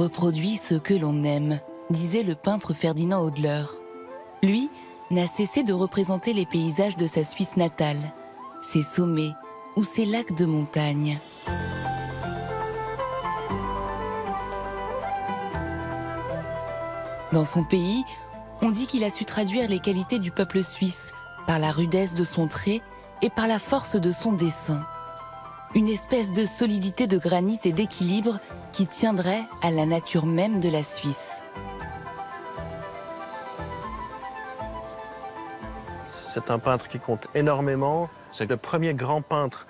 reproduit ce que l'on aime, disait le peintre Ferdinand Hodler. Lui n'a cessé de représenter les paysages de sa Suisse natale, ses sommets ou ses lacs de montagne. Dans son pays, on dit qu'il a su traduire les qualités du peuple suisse par la rudesse de son trait et par la force de son dessin. Une espèce de solidité de granit et d'équilibre qui tiendrait à la nature même de la Suisse. C'est un peintre qui compte énormément. C'est le premier grand peintre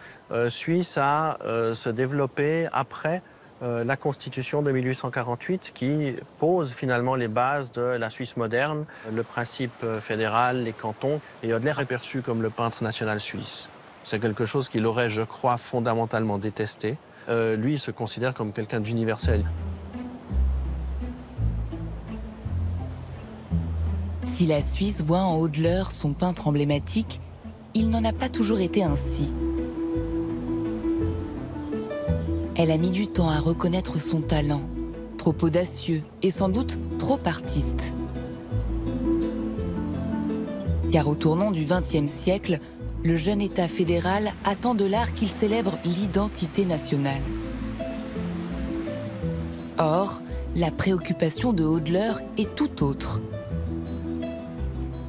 suisse à se développer après la Constitution de 1848 qui pose finalement les bases de la Suisse moderne, le principe fédéral, les cantons. Et Hodler est perçu comme le peintre national suisse. C'est quelque chose qu'il aurait, je crois, fondamentalement détesté. Lui, il se considère comme quelqu'un d'universel. Si la Suisse voit en Hodler son peintre emblématique, il n'en a pas toujours été ainsi. Elle a mis du temps à reconnaître son talent, trop audacieux et sans doute trop artiste. Car au tournant du XXe siècle, le jeune État fédéral attend de l'art qu'il célèbre l'identité nationale. Or, la préoccupation de Hodler est tout autre.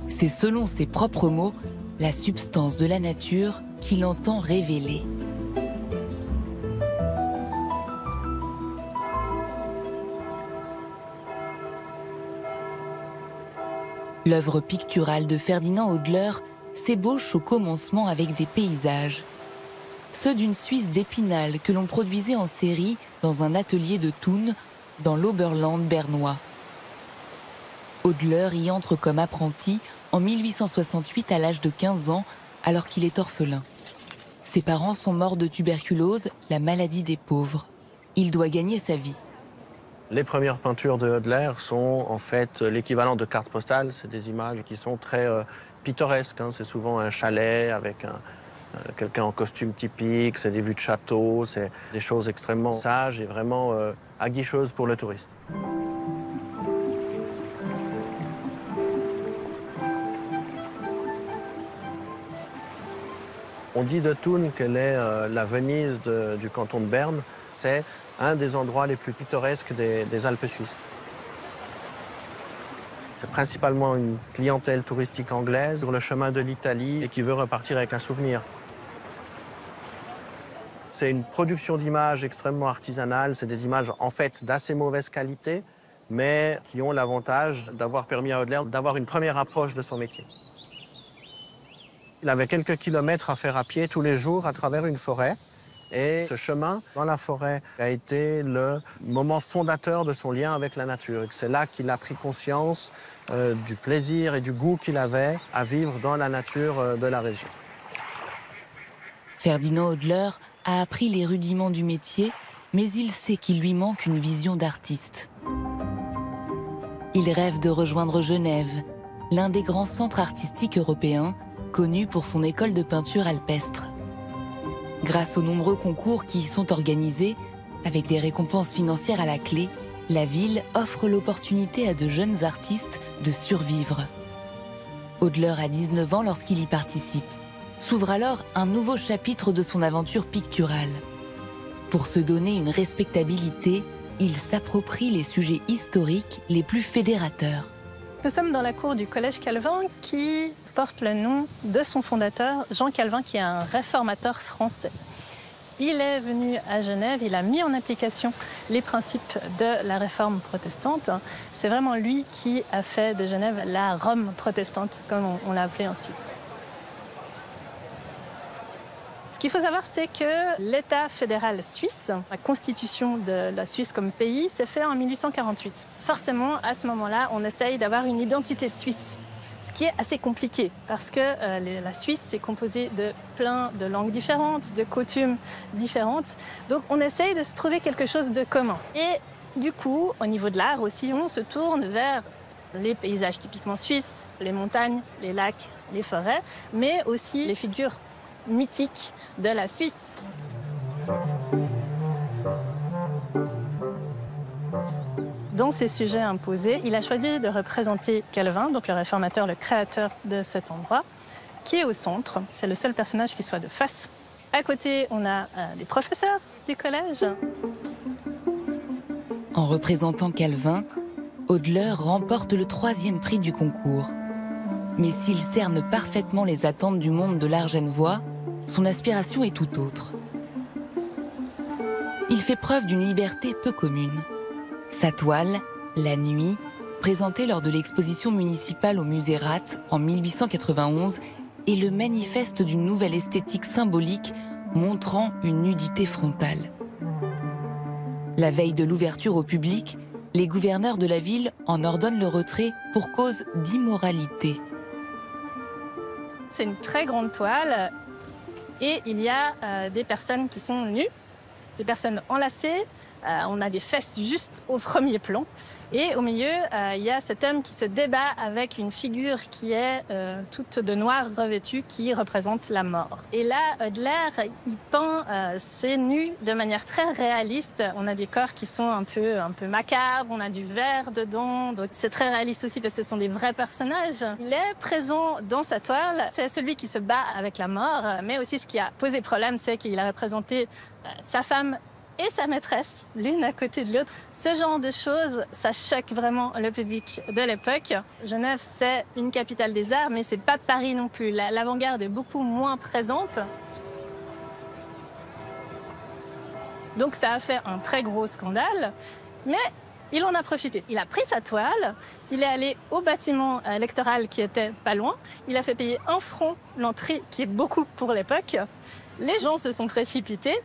C'est selon ses propres mots, la substance de la nature qu'il entend révéler. L'œuvre picturale de Ferdinand Hodler s'ébauche au commencement avec des paysages. Ceux d'une Suisse d'Épinal que l'on produisait en série dans un atelier de Thun, dans l'Oberland bernois. Hodler y entre comme apprenti en 1868 à l'âge de 15 ans, alors qu'il est orphelin. Ses parents sont morts de tuberculose, la maladie des pauvres. Il doit gagner sa vie. Les premières peintures de Hodler sont en fait l'équivalent de cartes postales. C'est des images qui sont très pittoresques. C'est souvent un chalet avec quelqu'un en costume typique, c'est des vues de château, c'est des choses extrêmement sages et vraiment aguicheuses pour le touriste. On dit de Thun qu'elle est la Venise du canton de Berne. C'est un des endroits les plus pittoresques des Alpes suisses. C'est principalement une clientèle touristique anglaise sur le chemin de l'Italie et qui veut repartir avec un souvenir. C'est une production d'images extrêmement artisanale. C'est des images en fait d'assez mauvaise qualité, mais qui ont l'avantage d'avoir permis à Hodler d'avoir une première approche de son métier. Il avait quelques kilomètres à faire à pied tous les jours à travers une forêt. Et ce chemin dans la forêt a été le moment fondateur de son lien avec la nature. C'est là qu'il a pris conscience du plaisir et du goût qu'il avait à vivre dans la nature de la région. Ferdinand Hodler a appris les rudiments du métier, mais il sait qu'il lui manque une vision d'artiste. Il rêve de rejoindre Genève, l'un des grands centres artistiques européens, connu pour son école de peinture alpestre. Grâce aux nombreux concours qui y sont organisés, avec des récompenses financières à la clé, la ville offre l'opportunité à de jeunes artistes de survivre. Hodler a 19 ans lorsqu'il y participe. S'ouvre alors un nouveau chapitre de son aventure picturale. Pour se donner une respectabilité, il s'approprie les sujets historiques les plus fédérateurs. Nous sommes dans la cour du Collège Calvin qui porte le nom de son fondateur, Jean Calvin, qui est un réformateur français. Il est venu à Genève, il a mis en application les principes de la réforme protestante. C'est vraiment lui qui a fait de Genève la Rome protestante, comme on l'a appelé ainsi. Ce qu'il faut savoir, c'est que l'État fédéral suisse, la constitution de la Suisse comme pays, s'est fait en 1848. Forcément, à ce moment-là, on essaye d'avoir une identité suisse, ce qui est assez compliqué, parce que la Suisse est composée de plein de langues différentes, de coutumes différentes. Donc on essaye de se trouver quelque chose de commun. Et du coup, au niveau de l'art aussi, on se tourne vers les paysages typiquement suisses, les montagnes, les lacs, les forêts, mais aussi les figures mythique de la Suisse. Dans ces sujets imposés, il a choisi de représenter Calvin, donc le réformateur, le créateur de cet endroit, qui est au centre. C'est le seul personnage qui soit de face. À côté, on a des professeurs du collège. En représentant Calvin, Hodler remporte le 3e prix du concours. Mais s'il cerne parfaitement les attentes du monde de l'art genevois, son aspiration est tout autre. Il fait preuve d'une liberté peu commune. Sa toile, La Nuit, présentée lors de l'exposition municipale au musée Rath en 1891, est le manifeste d'une nouvelle esthétique symbolique montrant une nudité frontale. La veille de l'ouverture au public, les gouverneurs de la ville en ordonnent le retrait pour cause d'immoralité. C'est une très grande toile et il y a des personnes qui sont nues, des personnes enlacées. On a des fesses juste au premier plan. Et au milieu, il y a cet homme qui se débat avec une figure qui est toute de noir revêtue, qui représente la mort. Et là, Hodler, il peint ces nus de manière très réaliste. On a des corps qui sont un peu macabres, on a du vert dedans. Donc c'est très réaliste aussi parce que ce sont des vrais personnages. Il est présent dans sa toile. C'est celui qui se bat avec la mort. Mais aussi ce qui a posé problème, c'est qu'il a représenté sa femme et sa maîtresse, l'une à côté de l'autre. Ce genre de choses, ça choque vraiment le public de l'époque. Genève, c'est une capitale des arts, mais c'est pas Paris non plus. L'avant-garde est beaucoup moins présente. Donc ça a fait un très gros scandale, mais il en a profité. Il a pris sa toile, il est allé au bâtiment électoral qui était pas loin, il a fait payer 1 franc l'entrée, qui est beaucoup pour l'époque. Les gens se sont précipités.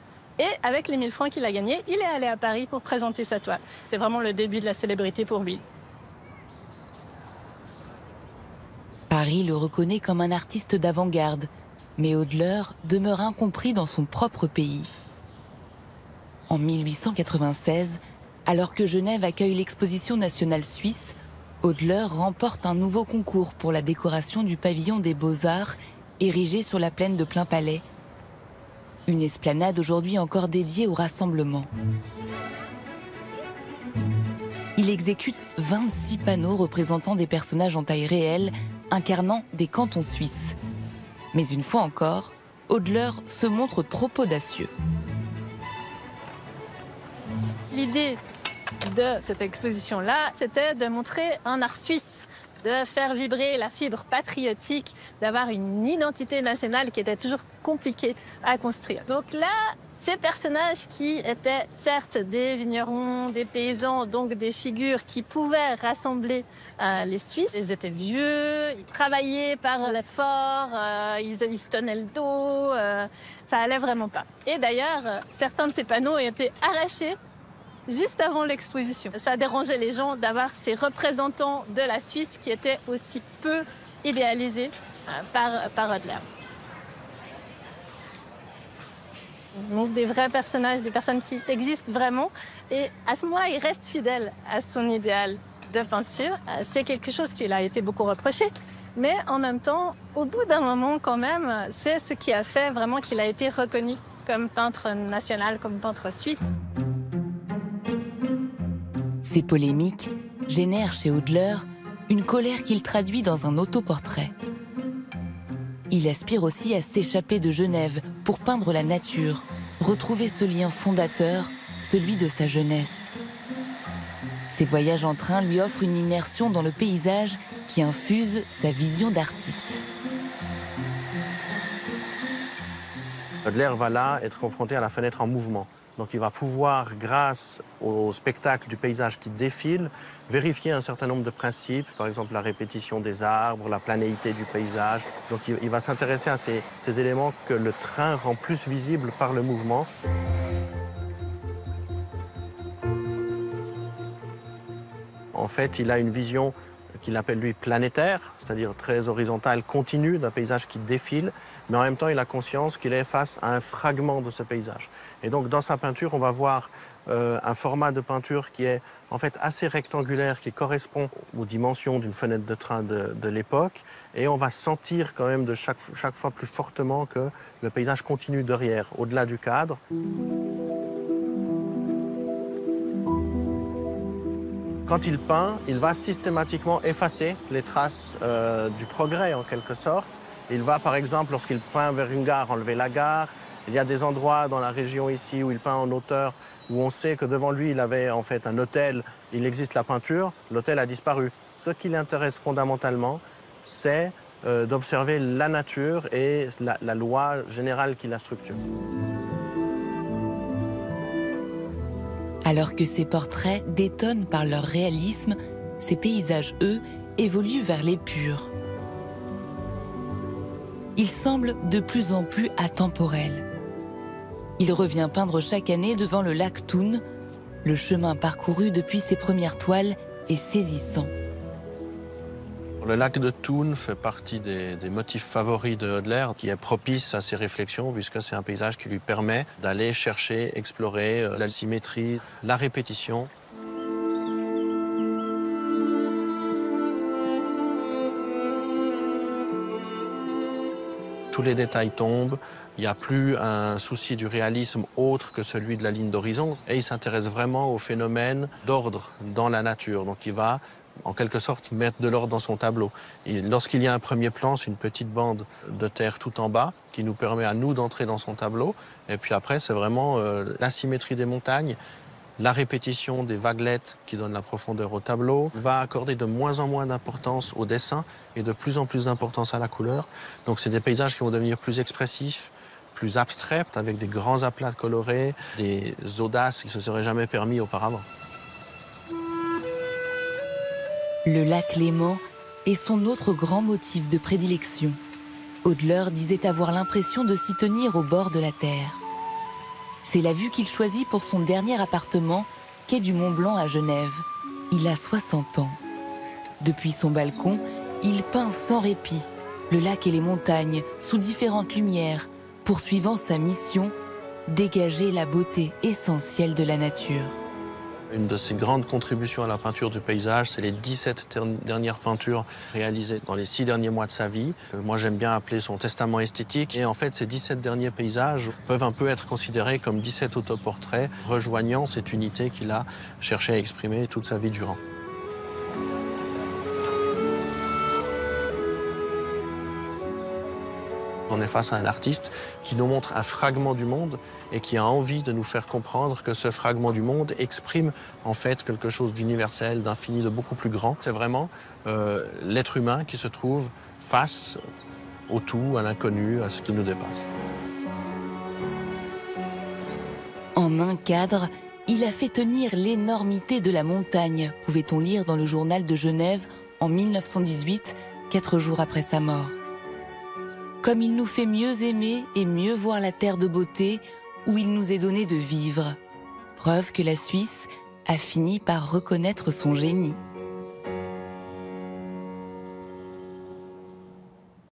Et avec les 1000 francs qu'il a gagnés, il est allé à Paris pour présenter sa toile. C'est vraiment le début de la célébrité pour lui. Paris le reconnaît comme un artiste d'avant-garde, mais Hodler demeure incompris dans son propre pays. En 1896, alors que Genève accueille l'exposition nationale suisse, Hodler remporte un nouveau concours pour la décoration du pavillon des Beaux-Arts, érigé sur la plaine de Plainpalais. Une esplanade aujourd'hui encore dédiée au rassemblement. Il exécute 26 panneaux représentant des personnages en taille réelle, incarnant des cantons suisses. Mais une fois encore, Hodler se montre trop audacieux. L'idée de cette exposition-là, c'était de montrer un art suisse, de faire vibrer la fibre patriotique, d'avoir une identité nationale qui était toujours compliquée à construire. Donc là, ces personnages qui étaient certes des vignerons, des paysans, donc des figures qui pouvaient rassembler les Suisses, ils étaient vieux, ils travaillaient par l'effort, ils se tenaient le dos, ça allait vraiment pas. Et d'ailleurs, certains de ces panneaux ont été arrachés juste avant l'exposition. Ça dérangeait les gens d'avoir ces représentants de la Suisse qui étaient aussi peu idéalisés par Hodler. Donc des vrais personnages, des personnes qui existent vraiment. Et à ce moment-là, il reste fidèle à son idéal de peinture. C'est quelque chose qui lui a été beaucoup reproché. Mais en même temps, au bout d'un moment quand même, c'est ce qui a fait vraiment qu'il a été reconnu comme peintre national, comme peintre suisse. Ces polémiques génèrent chez Hodler une colère qu'il traduit dans un autoportrait. Il aspire aussi à s'échapper de Genève pour peindre la nature, retrouver ce lien fondateur, celui de sa jeunesse. Ses voyages en train lui offrent une immersion dans le paysage qui infuse sa vision d'artiste. Hodler va là être confronté à la fenêtre en mouvement. Donc il va pouvoir, grâce au spectacle du paysage qui défile, vérifier un certain nombre de principes, par exemple la répétition des arbres, la planéité du paysage. Donc il va s'intéresser à ces éléments que le train rend plus visibles par le mouvement. En fait, il a une vision qu'il appelle lui planétaire, c'est-à-dire très horizontale, continue, d'un paysage qui défile, mais en même temps, il a conscience qu'il est face à un fragment de ce paysage. Et donc, dans sa peinture, on va voir un format de peinture qui est en fait assez rectangulaire, qui correspond aux dimensions d'une fenêtre de train de l'époque, et on va sentir quand même de chaque fois plus fortement que le paysage continue derrière, au-delà du cadre. Quand il peint, il va systématiquement effacer les traces du progrès, en quelque sorte. Il va, par exemple, lorsqu'il peint vers une gare, enlever la gare. Il y a des endroits dans la région ici où il peint en hauteur, où on sait que devant lui, il avait en fait un hôtel. Il existe la peinture, l'hôtel a disparu. Ce qui l'intéresse fondamentalement, c'est d'observer la nature et la loi générale qui la structure. Alors que ces portraits détonnent par leur réalisme, ces paysages, eux, évoluent vers l'épure. Ils semblent de plus en plus atemporels. Il revient peindre chaque année devant le lac Thun. Le chemin parcouru depuis ses premières toiles est saisissant. Le lac de Thun fait partie des motifs favoris de Hodler, qui est propice à ses réflexions, puisque c'est un paysage qui lui permet d'aller chercher, explorer la symétrie, la répétition. Tous les détails tombent, il n'y a plus un souci du réalisme autre que celui de la ligne d'horizon, et il s'intéresse vraiment aux phénomènes d'ordre dans la nature. Donc il va en quelque sorte mettre de l'ordre dans son tableau. Lorsqu'il y a un premier plan, c'est une petite bande de terre tout en bas qui nous permet à nous d'entrer dans son tableau. Et puis après, c'est vraiment la symétrie des montagnes, la répétition des vaguelettes qui donnent la profondeur au tableau. Il va accorder de moins en moins d'importance au dessin et de plus en plus d'importance à la couleur. Donc c'est des paysages qui vont devenir plus expressifs, plus abstraits, avec des grands aplats colorés, des audaces qui ne se seraient jamais permis auparavant. Le lac Léman est son autre grand motif de prédilection. Hodler disait avoir l'impression de s'y tenir au bord de la terre. C'est la vue qu'il choisit pour son dernier appartement, quai du Mont-Blanc à Genève. Il a 60 ans. Depuis son balcon, il peint sans répit le lac et les montagnes sous différentes lumières, poursuivant sa mission, dégager la beauté essentielle de la nature. Une de ses grandes contributions à la peinture du paysage, c'est les 17 dernières peintures réalisées dans les 6 derniers mois de sa vie, que moi j'aime bien appeler son testament esthétique. Et en fait, ces 17 derniers paysages peuvent un peu être considérés comme 17 autoportraits, rejoignant cette unité qu'il a cherché à exprimer toute sa vie durant. On est face à un artiste qui nous montre un fragment du monde et qui a envie de nous faire comprendre que ce fragment du monde exprime en fait quelque chose d'universel, d'infini, de beaucoup plus grand. C'est vraiment l'être humain qui se trouve face au tout, à l'inconnu, à ce qui nous dépasse. En un cadre, il a fait tenir l'énormité de la montagne, pouvait-on lire dans le journal de Genève en 1918, 4 jours après sa mort. Comme il nous fait mieux aimer et mieux voir la terre de beauté où il nous est donné de vivre. Preuve que la Suisse a fini par reconnaître son génie.